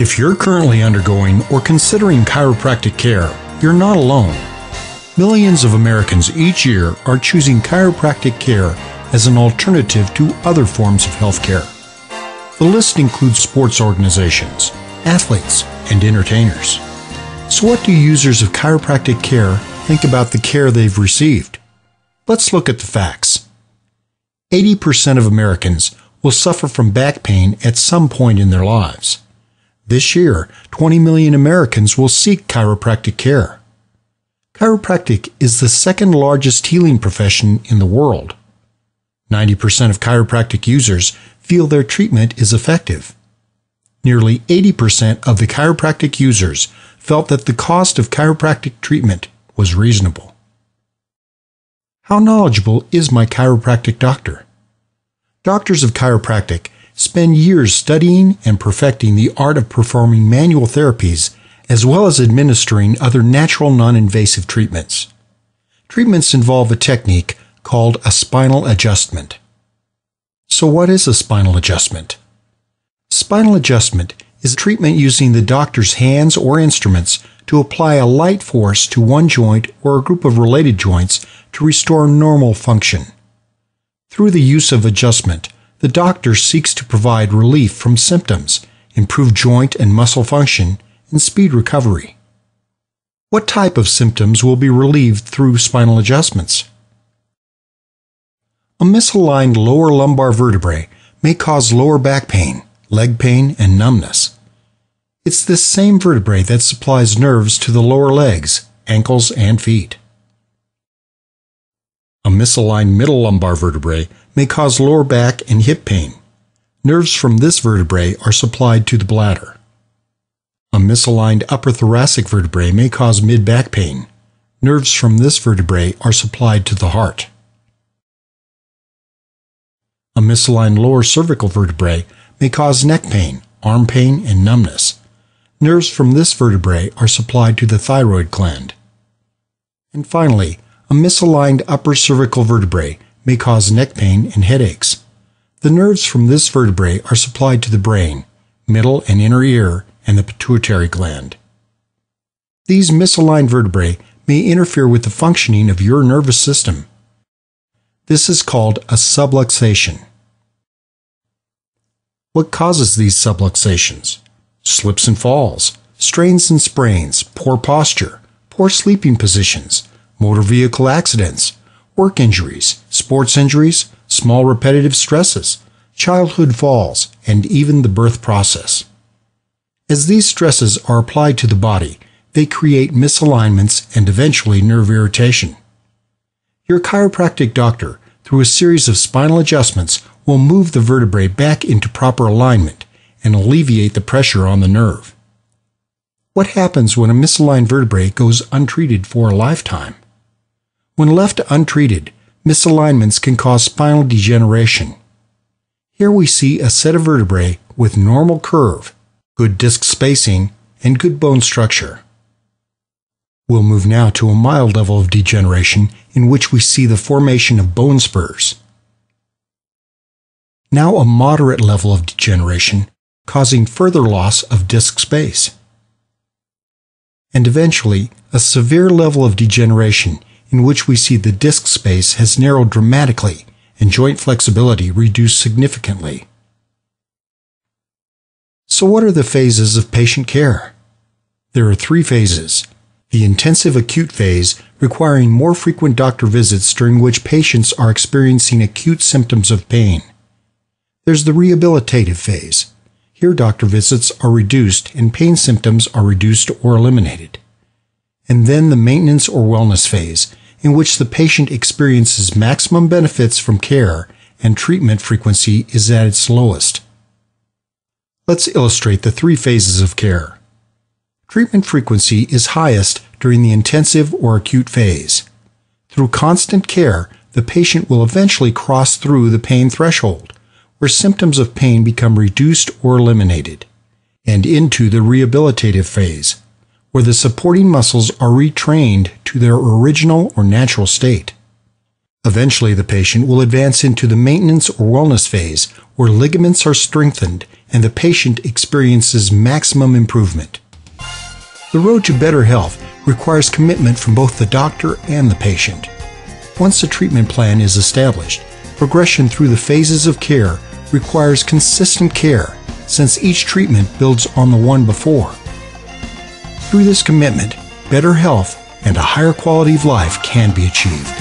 If you're currently undergoing or considering chiropractic care, you're not alone. Millions of Americans each year are choosing chiropractic care as an alternative to other forms of health care. The list includes sports organizations, athletes, and entertainers. So what do users of chiropractic care think about the care they've received? Let's look at the facts. 80% of Americans will suffer from back pain at some point in their lives. This year, 20 million Americans will seek chiropractic care. Chiropractic is the second largest healing profession in the world. 90% of chiropractic users feel their treatment is effective. Nearly 80% of the chiropractic users felt that the cost of chiropractic treatment was reasonable. How knowledgeable is my chiropractic doctor? Doctors of chiropractic spend years studying and perfecting the art of performing manual therapies as well as administering other natural non-invasive treatments. Treatments involve a technique called a spinal adjustment. So what is a spinal adjustment? Spinal adjustment is a treatment using the doctor's hands or instruments to apply a light force to one joint or a group of related joints to restore normal function. Through the use of adjustment, the doctor seeks to provide relief from symptoms, improve joint and muscle function, and speed recovery. What type of symptoms will be relieved through spinal adjustments? A misaligned lower lumbar vertebrae may cause lower back pain, leg pain, and numbness. It's this same vertebrae that supplies nerves to the lower legs, ankles, and feet. A misaligned middle lumbar vertebrae may cause lower back and hip pain. Nerves from this vertebrae are supplied to the bladder. A misaligned upper thoracic vertebrae may cause mid-back pain. Nerves from this vertebrae are supplied to the heart. A misaligned lower cervical vertebrae may cause neck pain, arm pain, and numbness. Nerves from this vertebrae are supplied to the thyroid gland. And finally, a misaligned upper cervical vertebrae may cause neck pain and headaches. The nerves from this vertebrae are supplied to the brain, middle and inner ear, and the pituitary gland. These misaligned vertebrae may interfere with the functioning of your nervous system. This is called a subluxation. What causes these subluxations? Slips and falls, strains and sprains, poor posture, poor sleeping positions, motor vehicle accidents, work injuries, sports injuries, small repetitive stresses, childhood falls, and even the birth process. As these stresses are applied to the body, they create misalignments and eventually nerve irritation. Your chiropractic doctor, through a series of spinal adjustments, will move the vertebrae back into proper alignment and alleviate the pressure on the nerve. What happens when a misaligned vertebrae goes untreated for a lifetime? When left untreated, misalignments can cause spinal degeneration. Here we see a set of vertebrae with normal curve, good disc spacing, and good bone structure. We'll move now to a mild level of degeneration in which we see the formation of bone spurs. Now a moderate level of degeneration, causing further loss of disc space. And eventually, a severe level of degeneration in which we see the disc space has narrowed dramatically and joint flexibility reduced significantly. So what are the phases of patient care? There are 3 phases. The intensive acute phase, requiring more frequent doctor visits during which patients are experiencing acute symptoms of pain. There's the rehabilitative phase. Here doctor visits are reduced and pain symptoms are reduced or eliminated. And then the maintenance or wellness phase, in which the patient experiences maximum benefits from care and treatment frequency is at its lowest. Let's illustrate the 3 phases of care. Treatment frequency is highest during the intensive or acute phase. Through constant care, the patient will eventually cross through the pain threshold, where symptoms of pain become reduced or eliminated, and into the rehabilitative phase, where the supporting muscles are retrained to their original or natural state. Eventually, the patient will advance into the maintenance or wellness phase, where ligaments are strengthened and the patient experiences maximum improvement. The road to better health requires commitment from both the doctor and the patient. Once a treatment plan is established, progression through the phases of care requires consistent care, since each treatment builds on the one before. Through this commitment, better health and a higher quality of life can be achieved.